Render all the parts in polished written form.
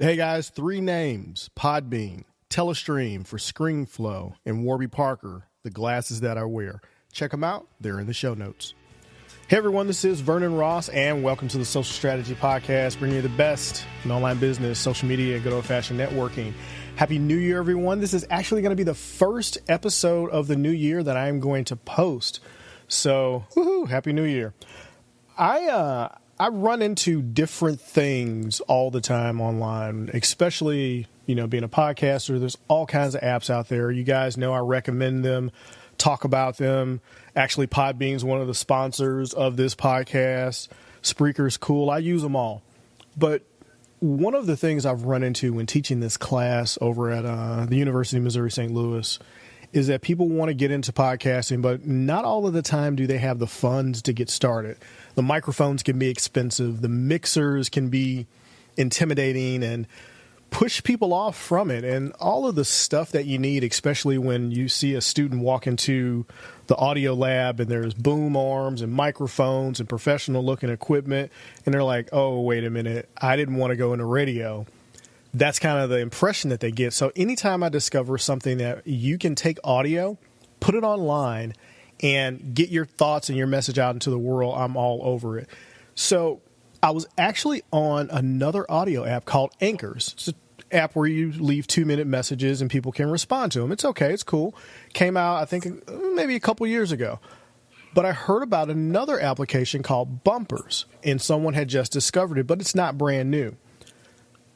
Hey guys, three names: Podbean, Telestream for ScreenFlow, and Warby Parker, the glasses that I wear. Check them out. They're in the show notes. Hey everyone, this is Vernon Ross, and welcome to the Social Strategy Podcast, bringing you the best in online business, social media, and good old-fashioned networking. Happy New Year, everyone. This is actually going to be the first episode of the new year that I am going to post. So, woohoo, Happy New Year. I run into different things all the time online, especially, being a podcaster. There's all kinds of apps out there. You guys know I recommend them, talk about them. Actually, Podbean is one of the sponsors of this podcast. Spreaker's cool. I use them all. But one of the things I've run into when teaching this class over at the University of Missouri St. Louis is that people want to get into podcasting, but not all of the time do they have the funds to get started. The microphones can be expensive. The mixers can be intimidating and push people off from it. And all of the stuff that you need, especially when you see a student walk into the audio lab and there's boom arms and microphones and professional looking equipment, and they're like, oh, wait a minute, I didn't want to go into radio. That's kind of the impression that they get. So anytime I discover something that you can take audio, put it online, and get your thoughts and your message out into the world, I'm all over it. So I was actually on another audio app called Anchors. It's an app where you leave 2-minute messages and people can respond to them. It's okay. It's cool. Came out, I think, maybe a couple years ago. But I heard about another application called Bumpers, and someone had just discovered it, but it's not brand new.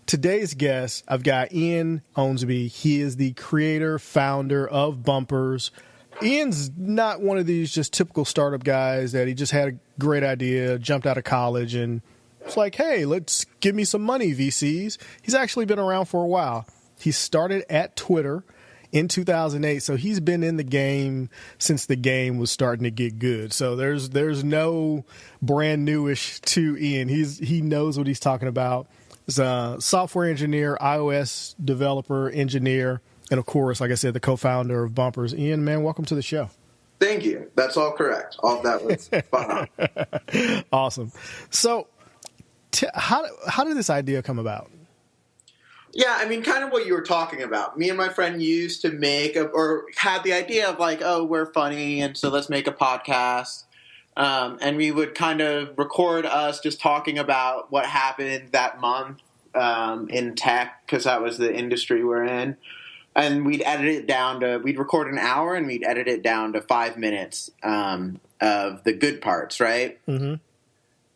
Today's guest, I've got Ian Ownsby. He is the creator, founder of Bumpers. Ian's not one of these just typical startup guys that he just had a great idea, jumped out of college, and it's like, hey, let's give me some money, VCs. He's actually been around for a while. He started at Twitter in 2008, so he's been in the game since the game was starting to get good. So there's no brand newish to Ian. He knows what he's talking about. He's a software engineer, iOS developer, engineer, and of course, like I said, the co-founder of Bumpers. Ian, man, welcome to the show. Thank you. That's all correct. All of that was spot on. Awesome. So how did this idea come about? Yeah, I mean, kind of what you were talking about. Me and my friend used to make or had the idea of like, oh, we're funny, and so let's make a podcast. And we would kind of record us just talking about what happened that month in tech, because that was the industry we're in. And we'd edit it down we'd record an hour and we'd edit it down to 5 minutes of the good parts, right? Mm-hmm.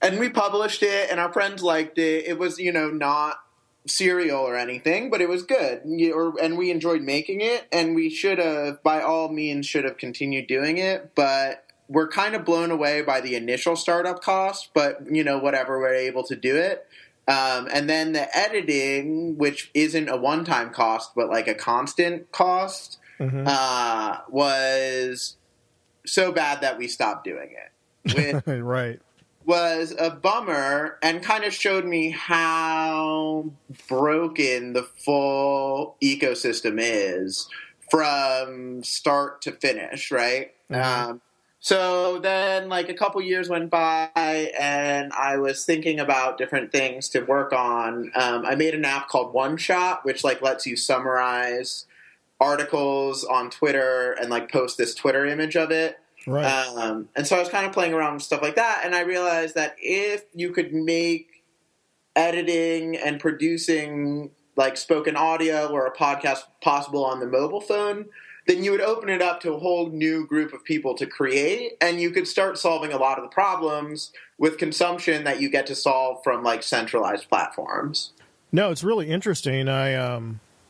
And we published it, and our friends liked it. It was, not serial or anything, but it was good. And we enjoyed making it, and we should have, by all means, should have continued doing it. But we're kind of blown away by the initial startup cost, but, whatever, we're able to do it. And then the editing, which isn't a one-time cost, but like a constant cost, was so bad that we stopped doing it. Which right. was a bummer and kind of showed me how broken the full ecosystem is from start to finish, right? Mm-hmm. So then, like, a couple years went by, and I was thinking about different things to work on. I made an app called One Shot, which, like, lets you summarize articles on Twitter and, like, post this Twitter image of it. Right. And so I was kind of playing around with stuff like that, and I realized that if you could make editing and producing, like, spoken audio or a podcast possible on the mobile phone, then you would open it up to a whole new group of people to create, and you could start solving a lot of the problems with consumption that you get to solve from, like, centralized platforms. No, it's really interesting. I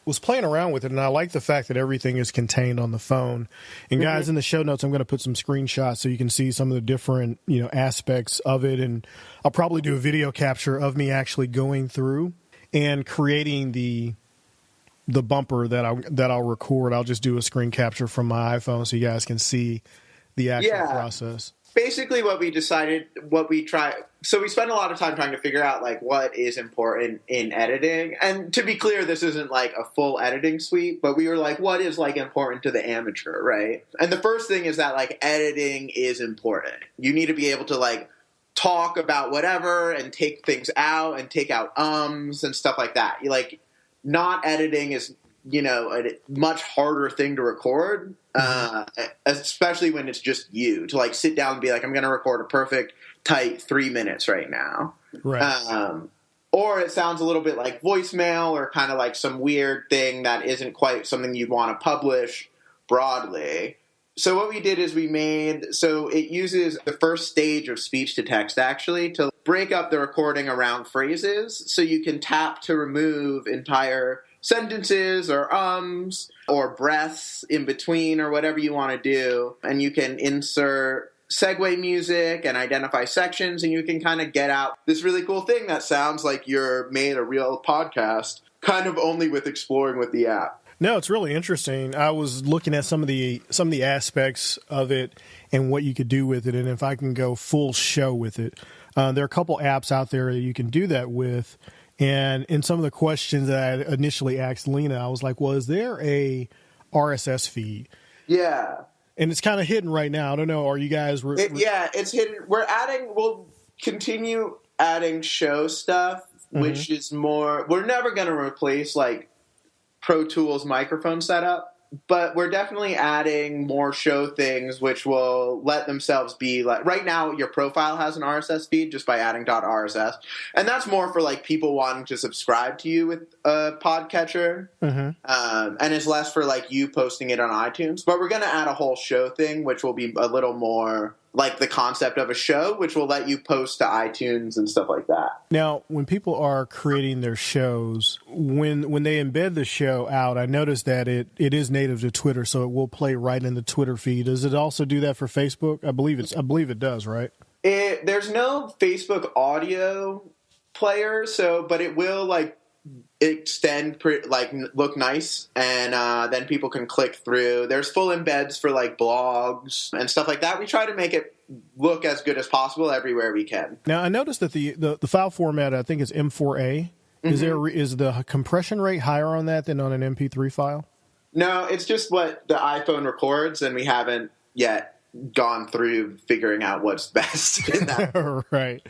was playing around with it, and I like the fact that everything is contained on the phone. And guys, in the show notes, I'm going to put some screenshots so you can see some of the different, aspects of it. And I'll probably do a video capture of me actually going through and creating the bumper that I'll record. I'll just do a screen capture from my iPhone so you guys can see the actual process. Basically what we decided, so we spent a lot of time trying to figure out like what is important in editing. And to be clear, this isn't like a full editing suite, but we were like, what is like important to the amateur, right? And the first thing is that like editing is important. You need to be able to like talk about whatever and take things out and take out ums and stuff like that. Like, not editing is, a much harder thing to record, especially when it's just you, to like sit down and be like, I'm going to record a perfect tight 3 minutes right now. Right. Or it sounds a little bit like voicemail or kind of like some weird thing that isn't quite something you'd want to publish broadly. So what we did is it uses the first stage of speech to text actually to break up the recording around phrases, so you can tap to remove entire sentences or ums or breaths in between or whatever you want to do. And you can insert segue music and identify sections, and you can kind of get out this really cool thing that sounds like you're made a real podcast, kind of only with exploring with the app. No, it's really interesting. I was looking at some of the aspects of it and what you could do with it, and if I can go full show with it. There are a couple apps out there that you can do that with, and in some of the questions that I initially asked Lena, I was like, well, is there a RSS feed? Yeah. And it's kind of hidden right now. I don't know. Are you guys... it's hidden. We'll continue adding show stuff, which is more... We're never going to replace, like, Pro Tools microphone setup, but we're definitely adding more show things which will let themselves be like, right now your profile has an RSS feed just by adding .rss, and that's more for like people wanting to subscribe to you with a podcatcher, and it's less for like you posting it on iTunes. But we're going to add a whole show thing which will be a little more like the concept of a show, which will let you post to iTunes and stuff like that. Now, when people are creating their shows, when they embed the show out, I noticed that it is native to Twitter, so it will play right in the Twitter feed. Does it also do that for Facebook? I believe it does, right? There's no Facebook audio player, but it will like extend, look nice, and then people can click through. There's full embeds for like blogs and stuff like that. We try to make it look as good as possible everywhere we can. Now, I noticed that the file format, I think, is M4A. Is the compression rate higher on that than on an MP3 file? No, it's just what the iPhone records, and we haven't yet gone through figuring out what's best in that. Right.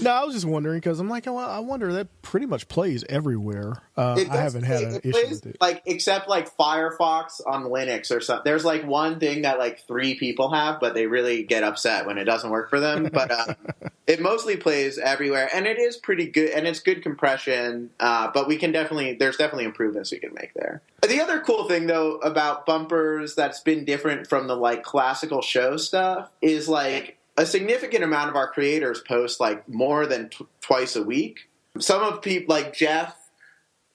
No, I was just wondering because I'm like, well, I wonder, that pretty much plays everywhere. I haven't had an issue with it. Like, except like Firefox on Linux or something. There's like one thing that like 3 people have, but they really get upset when it doesn't work for them. But it mostly plays everywhere, and it is pretty good, and it's good compression. But there's definitely improvements we can make there. The other cool thing though about bumpers that's been different from the like classical show stuff is like a significant amount of our creators post like more than twice a week. Some of people like Jeff,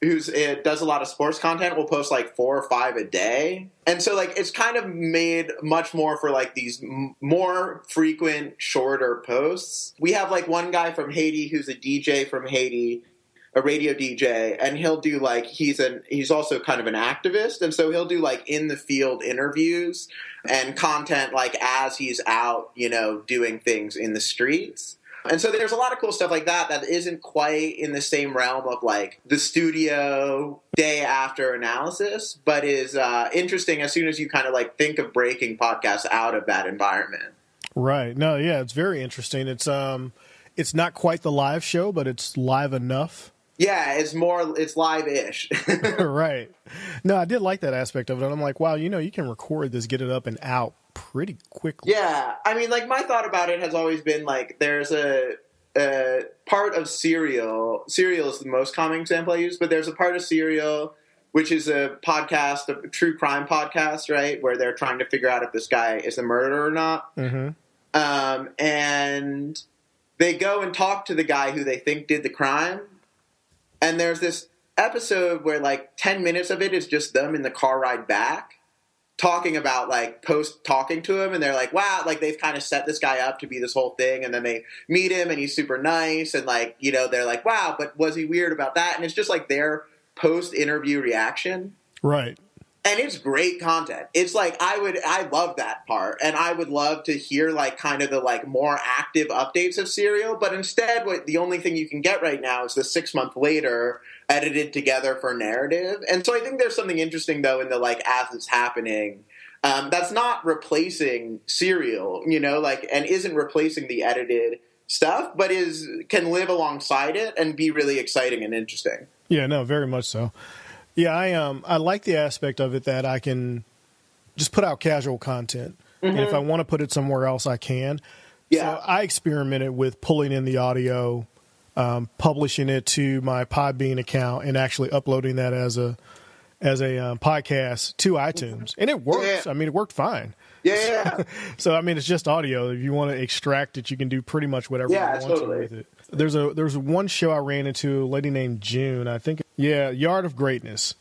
does a lot of sports content, will post like 4 or 5 a day. And so like it's kind of made much more for like these more frequent, shorter posts. We have like one guy from Haiti who's a DJ from Haiti, a radio DJ, and he'll do like, he's also kind of an activist, and so he'll do like in the field interviews and content like as he's out, doing things in the streets. And so there's a lot of cool stuff like that isn't quite in the same realm of like the studio day after analysis, but is interesting as soon as you kind of like think of breaking podcasts out of that environment. Right. No, yeah, it's very interesting. It's not quite the live show, but it's live enough. Yeah, it's live-ish. Right. No, I did like that aspect of it. And I'm like, wow, you can record this, get it up and out pretty quickly. Yeah. I mean, like, my thought about it has always been, like, there's a part of Serial. Serial is the most common example I use, but there's a part of Serial, which is a podcast, a true crime podcast, right, where they're trying to figure out if this guy is a murderer or not. And they go and talk to the guy who they think did the crime. And there's this episode where like 10 minutes of it is just them in the car ride back talking about like talking to him. And they're like, wow, like they've kind of set this guy up to be this whole thing. And then they meet him and he's super nice. And like, they're like, wow, but was he weird about that? And it's just like their post-interview reaction. Right. And it's great content. It's like, I love that part. And I would love to hear like kind of the like more active updates of Serial. But instead, the only thing you can get right now is the 6 month later edited together for narrative. And so I think there's something interesting though in the like, as it's happening, that's not replacing Serial, and isn't replacing the edited stuff, but can live alongside it and be really exciting and interesting. Yeah, no, very much so. Yeah, I like the aspect of it that I can just put out casual content, and if I want to put it somewhere else, I can. Yeah. So I experimented with pulling in the audio, publishing it to my Podbean account, and actually uploading that as a podcast to iTunes, and it works. I mean, it worked fine. Yeah. So I mean, it's just audio. If you want to extract it, you can do pretty much whatever you want to with it. There's one show I ran into, a lady named June. I think, Yard of Greatness,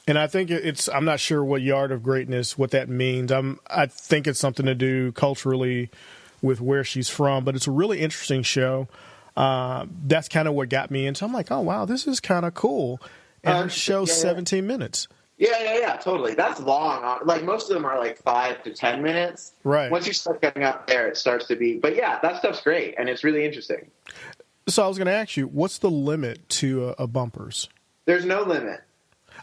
and I think I'm not sure what Yard of Greatness, what that means. I think it's something to do culturally with where she's from, but it's a really interesting show. That's kind of what got me into. I'm like, oh wow, this is kind of cool. And her show's 17 minutes. Yeah, totally. That's long. Like, most of them are like 5 to 10 minutes. Right. Once you start getting up there, it starts to be. But yeah, that stuff's great, and it's really interesting. So I was going to ask you, what's the limit to a bumpers? There's no limit.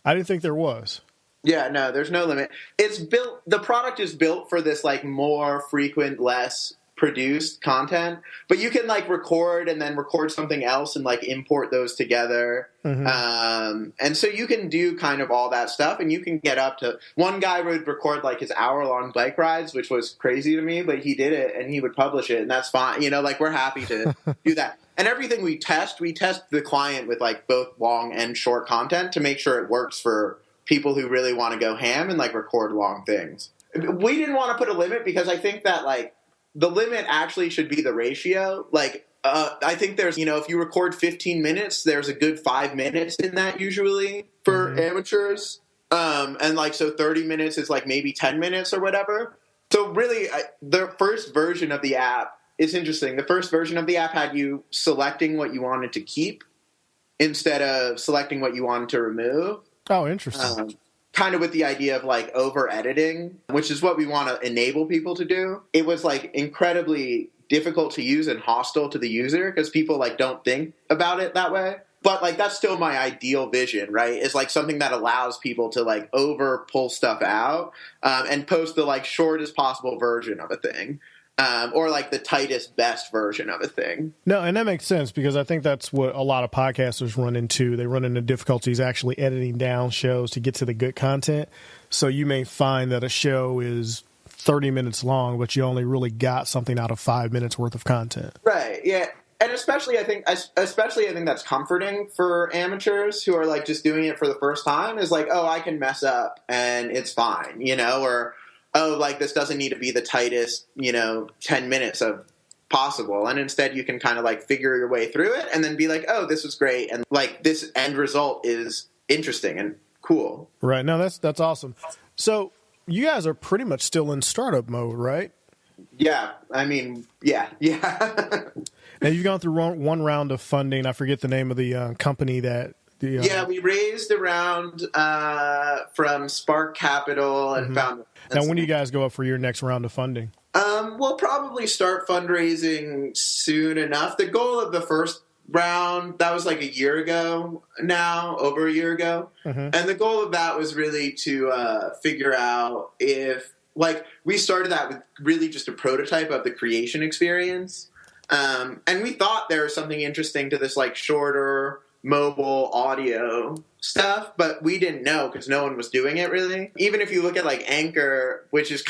I didn't think there was. Yeah, no, there's no limit. It's built. The product is built for this like more frequent, less produced content, but you can like record and then record something else and like import those together. And so you can do kind of all that stuff, and you can get up to, one guy would record like his hour-long bike rides, which was crazy to me, but he did it and he would publish it, and that's fine. Like, we're happy to do that. And everything we test the client with like both long and short content to make sure it works for people who really want to go ham and like record long things. We didn't want to put a limit because I think that like the limit actually should be the ratio. Like, I think there's, if you record 15 minutes, there's a good 5 minutes in that usually for amateurs. And like, so 30 minutes is like maybe 10 minutes or whatever. So really, the first version of the app is interesting. The first version of the app had you selecting what you wanted to keep instead of selecting what you wanted to remove. Oh, interesting. Kind of with the idea of like over editing, which is what we want to enable people to do. It was like incredibly difficult to use and hostile to the user because people like don't think about it that way. But like, that's still my ideal vision, right? It's like something that allows people to like over pull stuff out and post the like shortest possible version of a thing. Or like the tightest, best version of a thing. No, and that makes sense because I think that's what a lot of podcasters run into. They run into difficulties actually editing down shows to get to the good content. So you may find that a show is 30 minutes long, but you only really got something out of 5 minutes worth of content. Right, yeah. And especially I think that's comforting for amateurs who are like just doing it for the first time, is like, oh, I can mess up and it's fine, or oh, like this doesn't need to be the tightest, 10 minutes of possible. And instead you can kind of like figure your way through it and then be like, oh, this is great. And like this end result is interesting and cool. Right. No, that's awesome. So you guys are pretty much still in startup mode, right? Yeah. I mean, yeah. Now you've gone through one round of funding. I forget the name of the company that, we raised a round from Spark Capital and found. Now, when do you guys go up for your next round of funding? We'll probably start fundraising soon enough. The goal of the first round, that was like over a year ago. And the goal of that was really to figure out if, like, we started that with really just a prototype of the creation experience. And we thought there was something interesting to this, like, shorter mobile audio stuff, but we didn't know because no one was doing it really. Even if you look at like Anchor, which is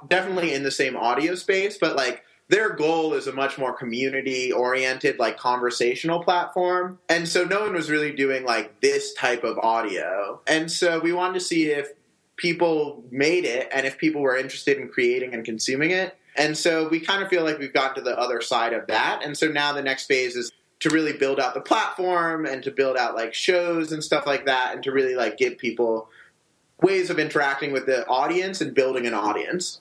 definitely in the same audio space, but like their goal is a much more community oriented, like conversational platform. And so no one was really doing like this type of audio. And so we wanted to see if people made it and if people were interested in creating and consuming it. And so we kind of feel like we've gotten to the other side of that. And so now the next phase is to really build out the platform and to build out like shows and stuff like that, and to really like give people ways of interacting with the audience and building an audience.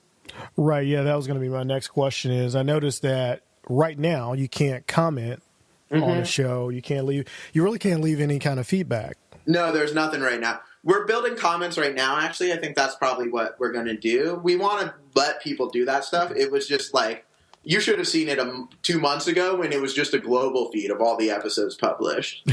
Right. Yeah, that was going to be my next question. Is I noticed that right now you can't comment on a show. You really can't leave any kind of feedback. No, there's nothing right now. We're building comments right now, actually. I think that's probably what we're going to do. We want to let people do that stuff. It was just like, you should have seen it 2 months ago when it was just a global feed of all the episodes published.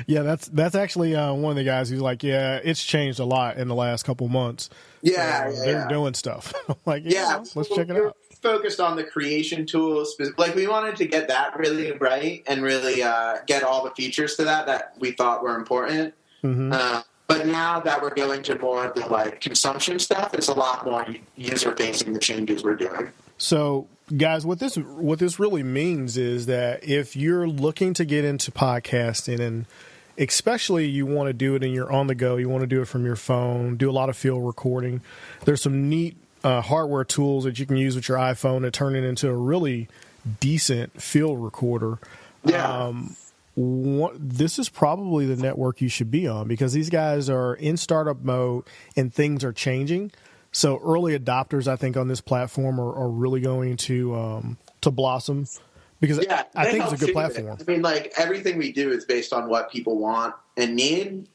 Yeah, that's actually one of the guys who's like, yeah, it's changed a lot in the last couple months. Yeah, They're doing stuff. I'm like, let's check it out. focused on the creation tools. Like, we wanted to get that really right and really get all the features to that we thought were important. Mm-hmm. But now that we're going to more of the like consumption stuff, it's a lot more user facing the changes we're doing. So, guys, what this really means is that if you're looking to get into podcasting, and especially you want to do it and you're on the go, you want to do it from your phone, do a lot of field recording, there's some neat hardware tools that you can use with your iPhone to turn it into a really decent field recorder. Yeah. This is probably the network you should be on, because these guys are in startup mode and things are changing. So early adopters, I think, on this platform are really going to blossom, because I think it's a good platform. I mean, like, everything we do is based on what people want and need.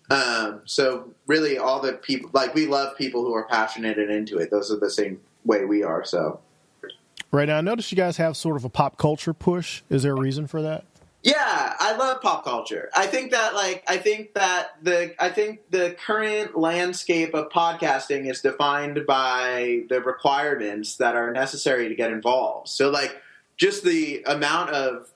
So really, all the people, like, we love people who are passionate and into it. Those are the same way we are. So right now, I noticed you guys have sort of a pop culture push. Is there a reason for that? Yeah, I love pop culture. I think the current landscape of podcasting is defined by the requirements that are necessary to get involved. So, like, just the amount of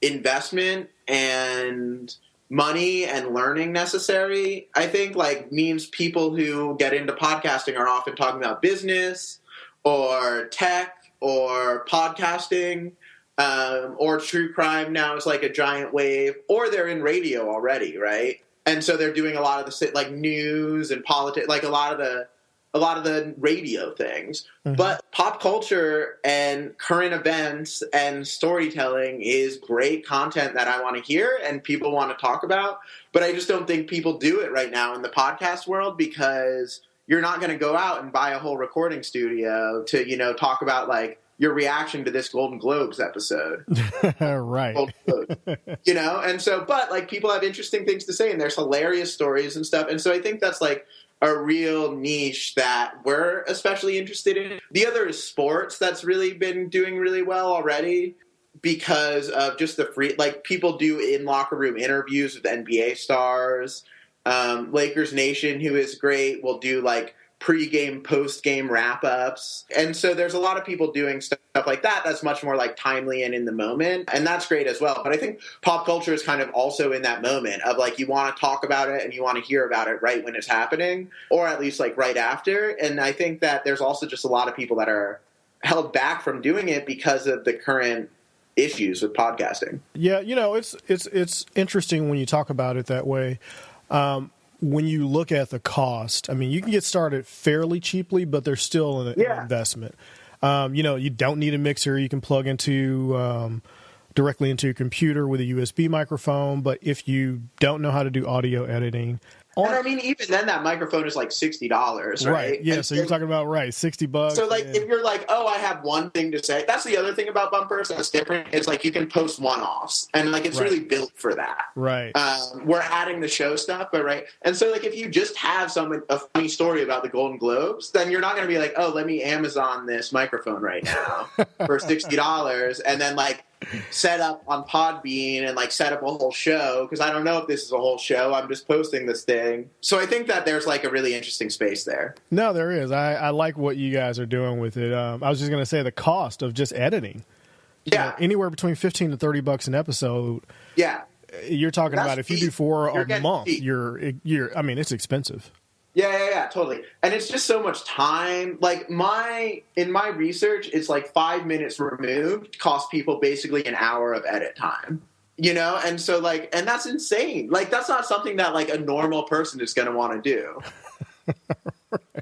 investment and money and learning necessary, I think, like, means people who get into podcasting are often talking about business or tech or podcasting. Or true crime now is like a giant wave, or they're in radio already, right? And so they're doing a lot of the like news and politics, like a lot of the radio things. Mm-hmm. But pop culture and current events and storytelling is great content that I want to hear and people want to talk about. But I just don't think people do it right now in the podcast world, because you're not going to go out and buy a whole recording studio to, you know, talk about like your reaction to this Golden Globes episode. Right. You know, and so, but like, people have interesting things to say and there's hilarious stories and stuff. And so I think that's like a real niche that we're especially interested in. The other is sports. That's really been doing really well already because of just the free, like, people do in locker room interviews with NBA stars. Lakers Nation, who is great, will do like pre-game, post-game wrap-ups. And so there's a lot of people doing stuff like that that's much more like timely and in the moment. And that's great as well. But I think pop culture is kind of also in that moment of like, you want to talk about it and you want to hear about it right when it's happening, or at least like right after. And I think that there's also just a lot of people that are held back from doing it because of the current issues with podcasting. Yeah, you know, it's interesting when you talk about it that way. When you look at the cost, I mean, you can get started fairly cheaply, but there's still an investment. You know, you don't need a mixer. You can plug into directly into your computer with a USB microphone. But if you don't know how to do audio editing, and I mean, even then, that microphone is like $60, right? Yeah, and so you're talking about, $60. So, like, if you're like, oh, I have one thing to say, that's the other thing about Bumpers that's different. Is like, you can post one-offs, and like, it's really built for that. Right. We're adding the show stuff, but right. And so, like, if you just have a funny story about the Golden Globes, then you're not going to be like, oh, let me Amazon this microphone right now for $60, and then like set up on Podbean and like set up a whole show, because I don't know if this is a whole show. I'm just posting this thing. So I think that there's like a really interesting space there. No, there is. I like what you guys are doing with it. I was just going to say the cost of just editing. Yeah. You know, anywhere between $15 to $30 an episode. Yeah. You're talking about if you do 4 a month, cheap. I mean, it's expensive. Yeah, totally. And it's just so much time. Like in my research, it's like 5 minutes removed costs people basically an hour of edit time. You know? And so like, and that's insane. Like, that's not something that like a normal person is going to want to do.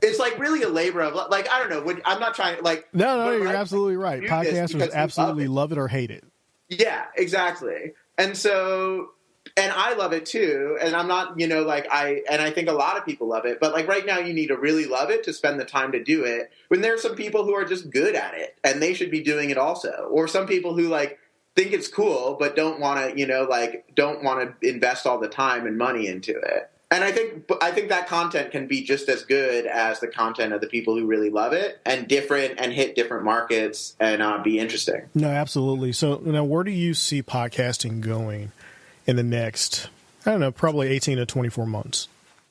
It's like really a labor of, like, I don't know. I'm not trying like. No, you're absolutely right. Podcasters absolutely love it or hate it. Yeah, exactly. And so, and I love it too. And I'm not, you know, like I think a lot of people love it, but like right now you need to really love it to spend the time to do it, when there are some people who are just good at it and they should be doing it also. Or some people who like think it's cool, but don't want to, you know, like don't want to invest all the time and money into it. And I think that content can be just as good as the content of the people who really love it, and different and hit different markets and be interesting. No, absolutely. So now, where do you see podcasting going in the next, I don't know, probably 18 to 24 months?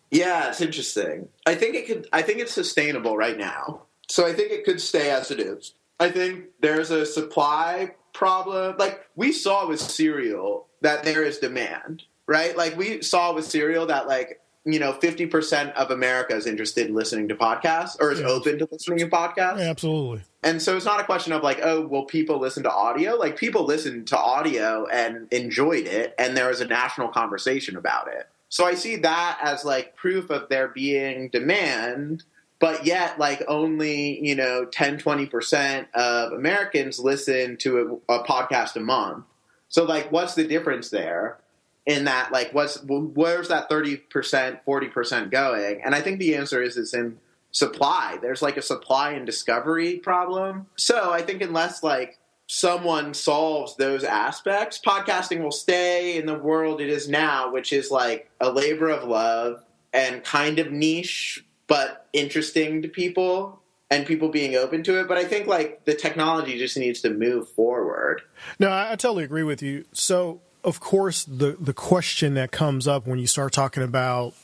Yeah, it's interesting. I think it's sustainable right now. So I think it could stay as it is. I think there's a supply problem. Like, we saw with cereal that there is demand, right? Like, we saw with cereal that, like, 50% of America is interested in listening to podcasts or is open to listening to podcasts. Yeah, absolutely. And so it's not a question of like, oh, will people listen to audio? Like, people listened to audio and enjoyed it, and there was a national conversation about it. So I see that as like proof of there being demand, but yet like only, 10-20% of Americans listen to a podcast a month. So like, what's the difference there? In that, like, where's that 30%, 40% going? And I think the answer is it's in supply. There's like a supply and discovery problem. So I think unless like someone solves those aspects, podcasting will stay in the world it is now, which is like a labor of love and kind of niche, but interesting to people and people being open to it. But I think like the technology just needs to move forward. No, I totally agree with you. So, of course, the question that comes up when you start talking about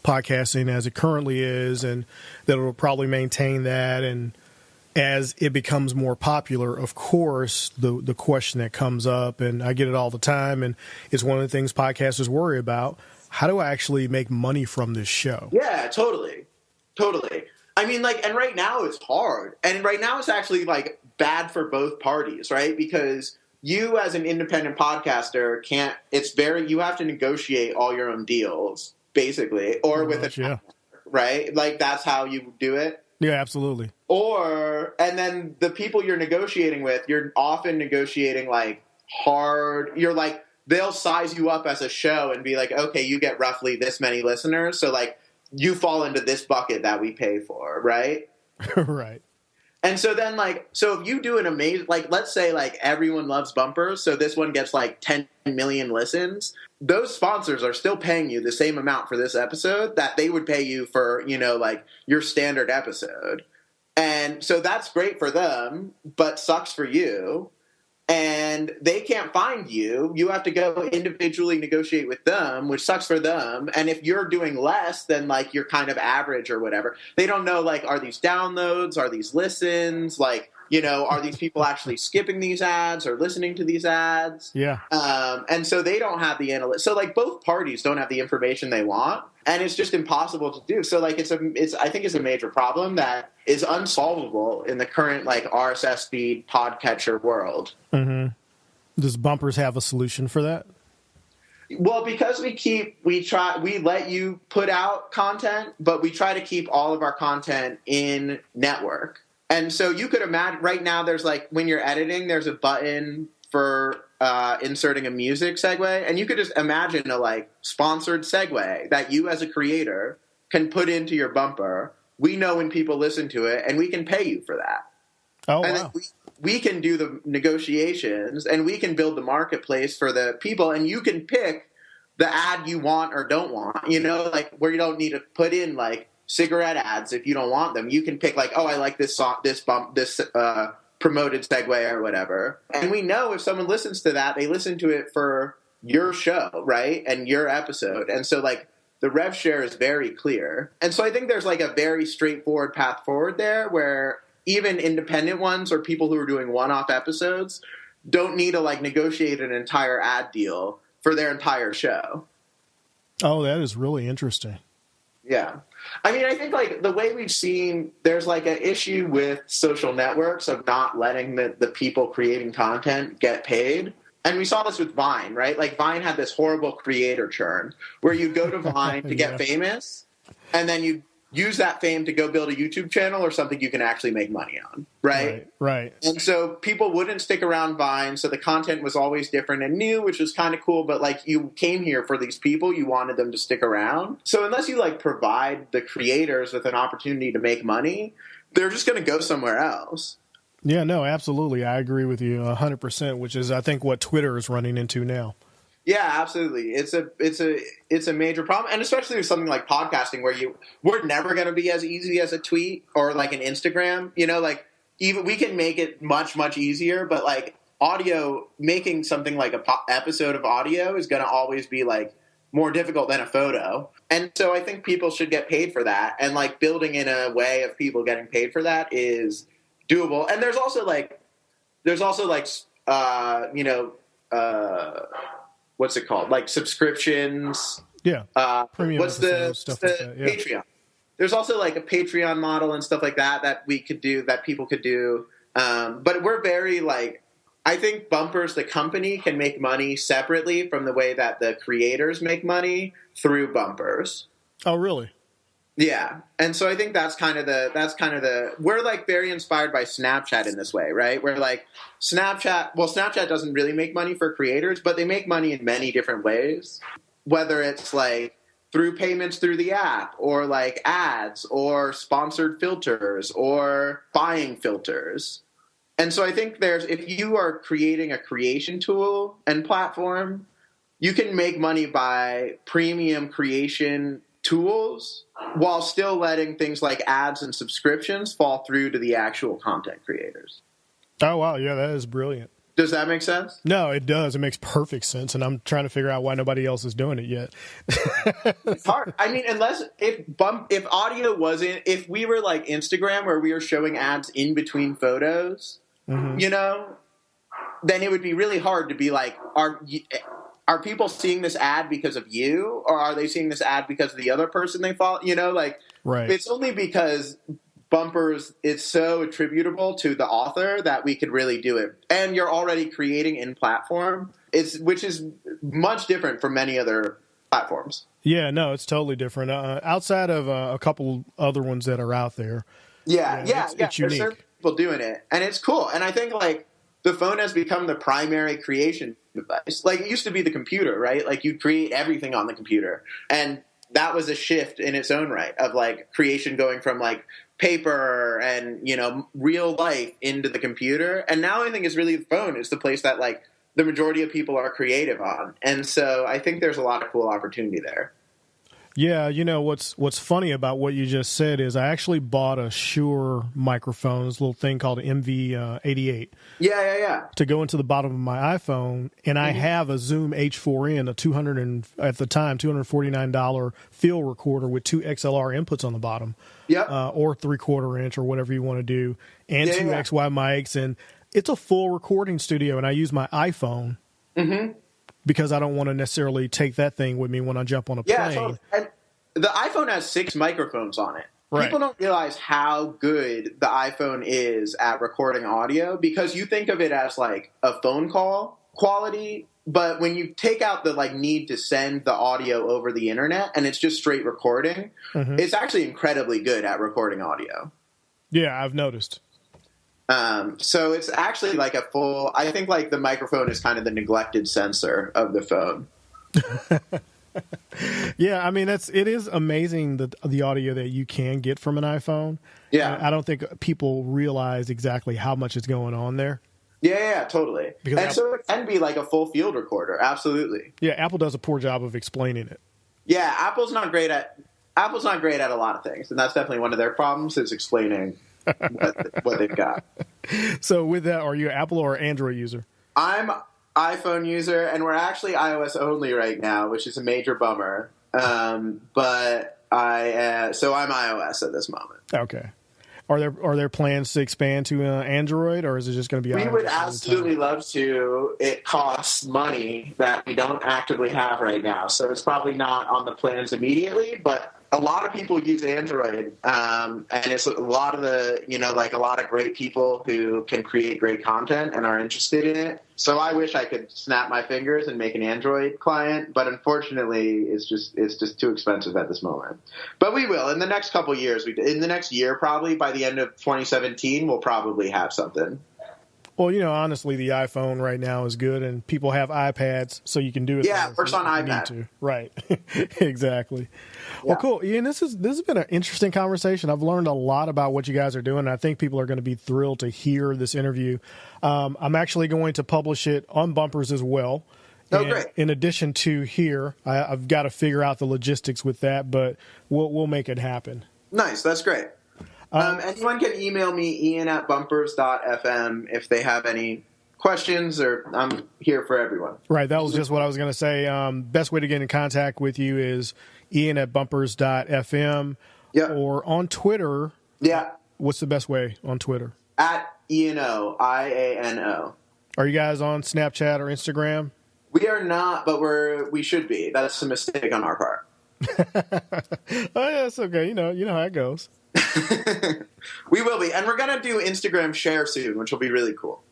podcasting as it currently is, and that it will probably maintain that, and as it becomes more popular, of course, the question that comes up, and I get it all the time, and it's one of the things podcasters worry about: how do I actually make money from this show? Yeah, totally. I mean, like, and right now it's hard, and right now it's actually like bad for both parties, right? Because you as an independent podcaster you have to negotiate all your own deals, basically, or with a network, right? Like, that's how you do it. Yeah, absolutely. And then the people you're negotiating with, you're often negotiating like hard. You're like, they'll size you up as a show and be like, okay, you get roughly this many listeners. So like, you fall into this bucket that we pay for, right? Right. And so then, like, so if you do an amazing, like, let's say, like, everyone loves bumpers, so this one gets, like, 10 million listens, those sponsors are still paying you the same amount for this episode that they would pay you for, like, your standard episode. And so that's great for them, but sucks for you. And they can't find you. You have to go individually negotiate with them, which sucks for them. And if you're doing less than, like, you're kind of average or whatever, they don't know, like, are these downloads? Are these listens? Like, are these people actually skipping these ads or listening to these ads? Yeah. And so they don't have the analytics. So, like, both parties don't have the information they want, and it's just impossible to do. So, like, I think it's a major problem that is unsolvable in the current, like, RSS feed podcatcher world. Mm-hmm. Does Bumpers have a solution for that? Well, because we let you put out content, but we try to keep all of our content in network. And so you could imagine right now there's like, when you're editing, there's a button for inserting a music segue. And you could just imagine a like sponsored segue that you as a creator can put into your bumper. We know when people listen to it and we can pay you for that. Oh, and wow. We can do the negotiations and we can build the marketplace for the people, and you can pick the ad you want or don't want, like where you don't need to put in like cigarette ads if you don't want them. You can pick like, oh, I like this song, this promoted segue or whatever. And we know if someone listens to that, they listen to it for your show, right? And your episode. And so like the rev share is very clear. And so I think there's like a very straightforward path forward there where even independent ones or people who are doing one-off episodes don't need to like negotiate an entire ad deal for their entire show. Oh, that is really interesting. Yeah. I mean, I think like the way we've seen, there's like an issue with social networks of not letting the people creating content get paid. And we saw this with Vine, right? Like Vine had this horrible creator churn where you go to Vine to get famous and then you use that fame to go build a YouTube channel or something you can actually make money on, right? Right. And so people wouldn't stick around Vine, so the content was always different and new, which was kind of cool, but like you came here for these people, you wanted them to stick around. So unless you like provide the creators with an opportunity to make money, they're just going to go somewhere else. Yeah, no, absolutely. I agree with you 100%, which is I think what Twitter is running into now. Yeah, absolutely. It's a major problem, and especially with something like podcasting, where we're never going to be as easy as a tweet or like an Instagram. Like even we can make it much easier, but like audio, making something like a episode of audio is going to always be like more difficult than a photo. And so I think people should get paid for that, and like building in a way of people getting paid for that is doable. And there's also like what's it called? Like subscriptions. Yeah. Premium What's the stuff like that. Yeah. Patreon? There's also like a Patreon model and stuff like that we could do, that people could do. But we're very like, I think Bumpers, the company, can make money separately from the way that the creators make money through Bumpers. Oh, really? Yeah. And so I think that's kind of the, we're like very inspired by Snapchat in this way, right? We're like Snapchat doesn't really make money for creators, but they make money in many different ways, whether it's like through payments through the app or like ads or sponsored filters or buying filters. And so I think if you are creating a creation tool and platform, you can make money by premium creation tools while still letting things like ads and subscriptions fall through to the actual content creators. Oh, wow. Yeah, that is brilliant. Does that make sense? No, it does. It makes perfect sense. And I'm trying to figure out why nobody else is doing it yet. It's hard. I mean, if we were like Instagram where we were showing ads in between photos, you know, then it would be really hard to be like, are people seeing this ad because of you, or are they seeing this ad because of the other person they follow? You know, like, right. It's only because Bumpers, it's so attributable to the author that we could really do it. And you're already creating in platform, which is much different from many other platforms. Yeah, no, it's totally different. Outside of a couple other ones that are out there. Yeah. It's unique. There's certain people doing it, and it's cool. And I think like the phone has become the primary creation device. Like it used to be the computer, right? Like you'd create everything on the computer, and that was a shift in its own right of like creation going from like paper and, you know, real life into the computer. And now I think it's really the phone is the place that like the majority of people are creative on. And so I think there's a lot of cool opportunity there. Yeah, you know, what's funny about what you just said is I actually bought a Shure microphone, this little thing called an MV88. Yeah. To go into the bottom of my iPhone, and I have a Zoom H4n, at the time $249 field recorder with two XLR inputs on the bottom, or 3/4 inch or whatever you want to do, and two XY mics, and it's a full recording studio, and I use my iPhone. Mm-hmm. Because I don't want to necessarily take that thing with me when I jump on a plane. So, and the iPhone has 6 microphones on it. Right. People don't realize how good the iPhone is at recording audio because you think of it as like a phone call quality, but when you take out the like need to send the audio over the internet and it's just straight recording, it's actually incredibly good at recording audio. Yeah, I've noticed. So it's actually like I think like the microphone is kind of the neglected sensor of the phone. Yeah, I mean, it is amazing the audio that you can get from an iPhone. Yeah. I don't think people realize exactly how much is going on there. Yeah, totally. So it can be like a full field recorder. Absolutely. Yeah, Apple does a poor job of explaining it. Yeah, Apple's not great at a lot of things, and that's definitely one of their problems is explaining what they've got. So with that, are you an Apple or Android user? I'm iPhone user, and we're actually iOS only right now, which is a major bummer. But I'm iOS at this moment. Okay. Are there plans to expand to Android, or is it just going to be iOS? We would absolutely love to. It costs money that we don't actively have right now, so it's probably not on the plans immediately, but a lot of people use Android, and it's a lot of a lot of great people who can create great content and are interested in it. So I wish I could snap my fingers and make an Android client, but unfortunately, it's just too expensive at this moment. But we will in the next couple of years. In the next year, probably by the end of 2017, we'll probably have something. Well, honestly, the iPhone right now is good, and people have iPads, so you can do it. Yeah, it works on iPad. Right, exactly. Yeah. Well, cool, Ian. This has been an interesting conversation. I've learned a lot about what you guys are doing, and I think people are going to be thrilled to hear this interview. I'm actually going to publish it on Bumpers as well. Oh, great! In addition to here, I've got to figure out the logistics with that, but we'll make it happen. Nice, that's great. Anyone can email me, ian@bumpers.fm, if they have any questions, or I'm here for everyone. Right, that was just what I was going to say. Best way to get in contact with you is ian@bumpers.fm, or on Twitter. Yeah. What's the best way on Twitter? At Ian Iano. Are you guys on Snapchat or Instagram? We are not, but we should be. That's a mistake on our part. Oh yeah, it's okay. You know how it goes. We will be, and we're gonna do Instagram share soon, which will be really cool.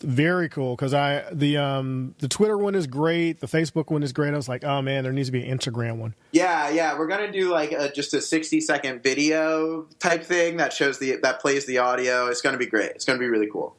Very cool, because the Twitter one is great, the Facebook one is great. I was like, oh man, there needs to be an Instagram one. Yeah, we're gonna do like just a 60-second video type thing that shows that plays the audio. It's gonna be great. It's gonna be really cool.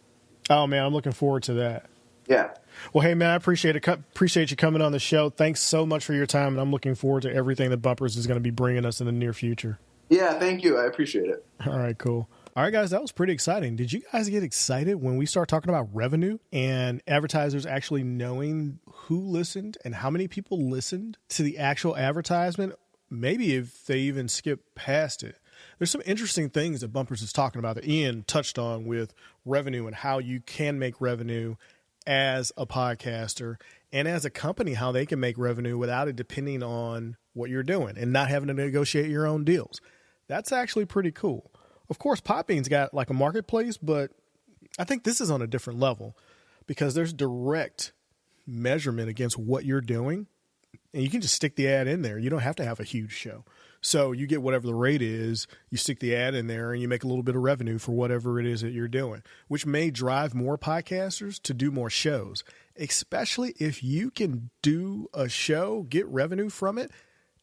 Oh man, I'm looking forward to that. Yeah. Well, hey man, I appreciate you coming on the show. Thanks so much for your time, and I'm looking forward to everything that Bumpers is going to be bringing us in the near future. Yeah, thank you. I appreciate it. All right, cool. All right, guys, that was pretty exciting. Did you guys get excited when we start talking about revenue and advertisers actually knowing who listened and how many people listened to the actual advertisement? Maybe if they even skip past it. There's some interesting things that Bumpers is talking about that Ian touched on with revenue and how you can make revenue as a podcaster and as a company, how they can make revenue without it depending on what you're doing and not having to negotiate your own deals. That's actually pretty cool. Of course, Podbean's got like a marketplace, but I think this is on a different level because there's direct measurement against what you're doing, and you can just stick the ad in there. You don't have to have a huge show. So you get whatever the rate is, you stick the ad in there, and you make a little bit of revenue for whatever it is that you're doing, which may drive more podcasters to do more shows, especially if you can do a show, get revenue from it,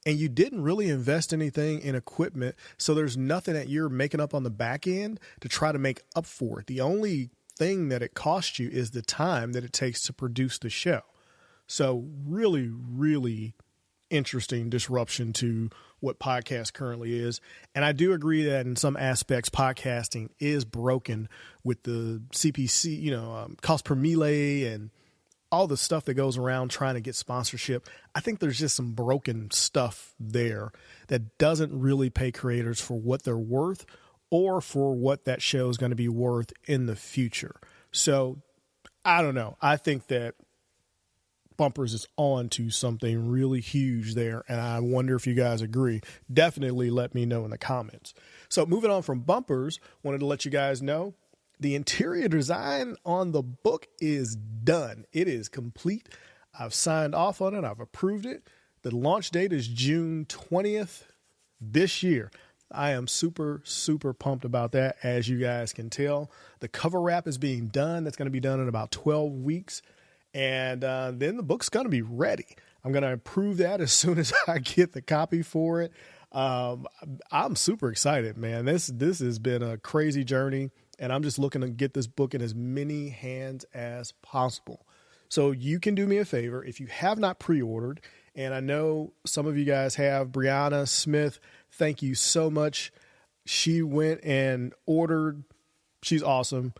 and you didn't really invest anything in equipment, so there's nothing that you're making up on the back end to try to make up for it. The only thing that it costs you is the time that it takes to produce the show. So really, really interesting disruption to what podcast currently is. And I do agree that in some aspects, podcasting is broken with the CPC, cost per melee and all the stuff that goes around trying to get sponsorship. I think there's just some broken stuff there that doesn't really pay creators for what they're worth or for what that show is going to be worth in the future. So I don't know. I think that Bumpers is on to something really huge there, and I wonder if you guys agree. Definitely let me know in the comments. So moving on from Bumpers, wanted to let you guys know the interior design on the book is done. It is complete. I've signed off on it. I've approved it. The launch date is June 20th this year. I am super, super pumped about that, as you guys can tell. The cover wrap is being done. That's going to be done in about 12 weeks. And then the book's going to be ready. I'm going to approve that as soon as I get the copy for it. I'm super excited, man. This has been a crazy journey, and I'm just looking to get this book in as many hands as possible. So you can do me a favor. If you have not pre-ordered, and I know some of you guys have, Brianna Smith, thank you so much. She went and ordered. She's awesome.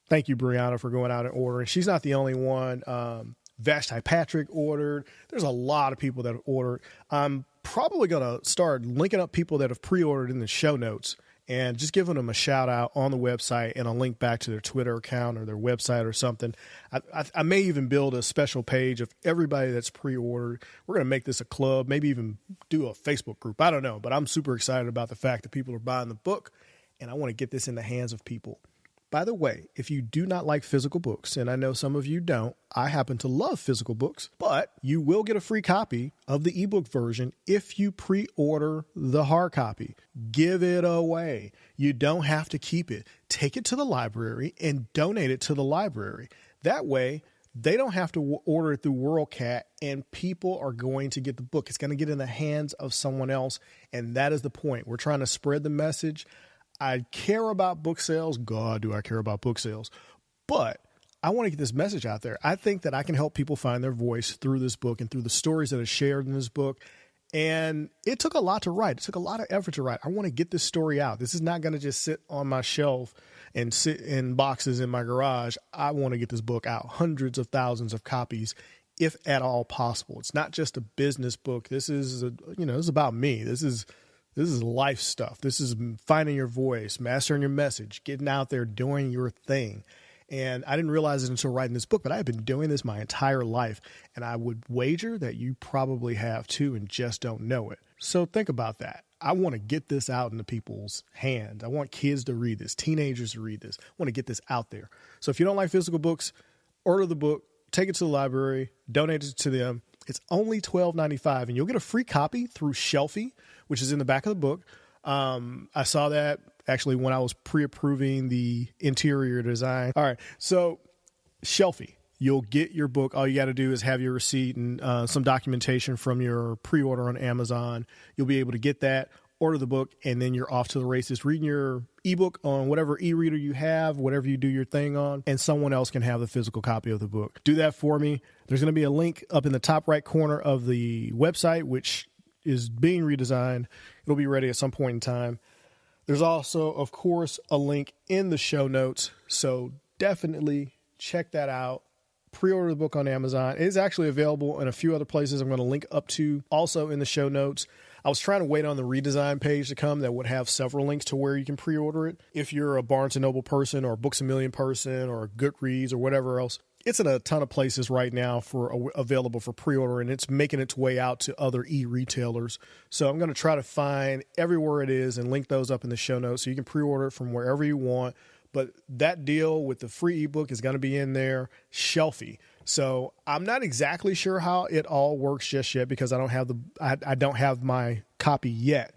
Thank you, Brianna, for going out and ordering. She's not the only one. Vashti Patrick ordered. There's a lot of people that have ordered. I'm probably going to start linking up people that have pre-ordered in the show notes and just giving them a shout out on the website and a link back to their Twitter account or their website or something. I may even build a special page of everybody that's pre-ordered. We're going to make this a club, maybe even do a Facebook group. I don't know, but I'm super excited about the fact that people are buying the book, and I want to get this in the hands of people. By the way, if you do not like physical books, and I know some of you don't, I happen to love physical books, but you will get a free copy of the ebook version if you pre-order the hard copy. Give it away. You don't have to keep it. Take it to the library and donate it to the library. That way, they don't have to order it through WorldCat, and people are going to get the book. It's going to get in the hands of someone else, and that is the point. We're trying to spread the message. I care about book sales. God, do I care about book sales. But I want to get this message out there. I think that I can help people find their voice through this book and through the stories that are shared in this book. And it took a lot to write. It took a lot of effort to write. I want to get this story out. This is not going to just sit on my shelf and sit in boxes in my garage. I want to get this book out. Hundreds of thousands of copies, if at all possible. It's not just a business book. This is, this is about me. This is life stuff. This is finding your voice, mastering your message, getting out there, doing your thing. And I didn't realize it until writing this book, but I've been doing this my entire life. And I would wager that you probably have too and just don't know it. So think about that. I want to get this out into people's hands. I want kids to read this, teenagers to read this. I want to get this out there. So if you don't like physical books, order the book, take it to the library, donate it to them. It's only $12.95, and you'll get a free copy through Shelfie, which is in the back of the book. I saw that actually when I was pre-approving the interior design. All right, so Shelfie. You'll get your book. All you got to do is have your receipt and some documentation from your pre-order on Amazon. You'll be able to get that, order the book, and then you're off to the races reading your ebook on whatever e-reader you have, whatever you do your thing on, and someone else can have the physical copy of the book. Do that for me. There's going to be a link up in the top right corner of the website, which is being redesigned. It'll be ready at some point in time. There's also, of course, a link in the show notes, so definitely check that out. Pre-order the book on Amazon. It is actually available in a few other places I'm going to link up to also in the show notes. I was trying to wait on the redesign page to come that would have several links to where you can pre-order it. If you're a Barnes & Noble person or a Books A Million person or a Goodreads or whatever else, it's in a ton of places right now for available for pre-order, and it's making its way out to other e-retailers. So I'm going to try to find everywhere it is and link those up in the show notes so you can pre-order it from wherever you want. But that deal with the free ebook is going to be in there, Shelfie. So I'm not exactly sure how it all works just yet because I don't have my copy yet.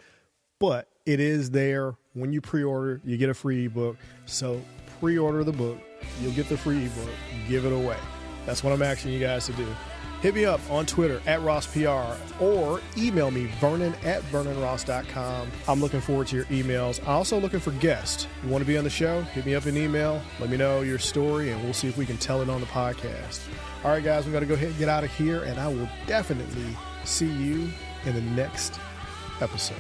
But it is there. When you pre-order, you get a free ebook. So pre-order the book. You'll get the free ebook. Give it away. That's what I'm asking you guys to do. Hit me up on Twitter @RossPR or email me, vernon@vernonross.com. I'm looking forward to your emails. I'm also looking for guests. You want to be on the show? Hit me up in email. Let me know your story, and we'll see if we can tell it on the podcast. All right, guys, we got to go ahead and get out of here, and I will definitely see you in the next episode.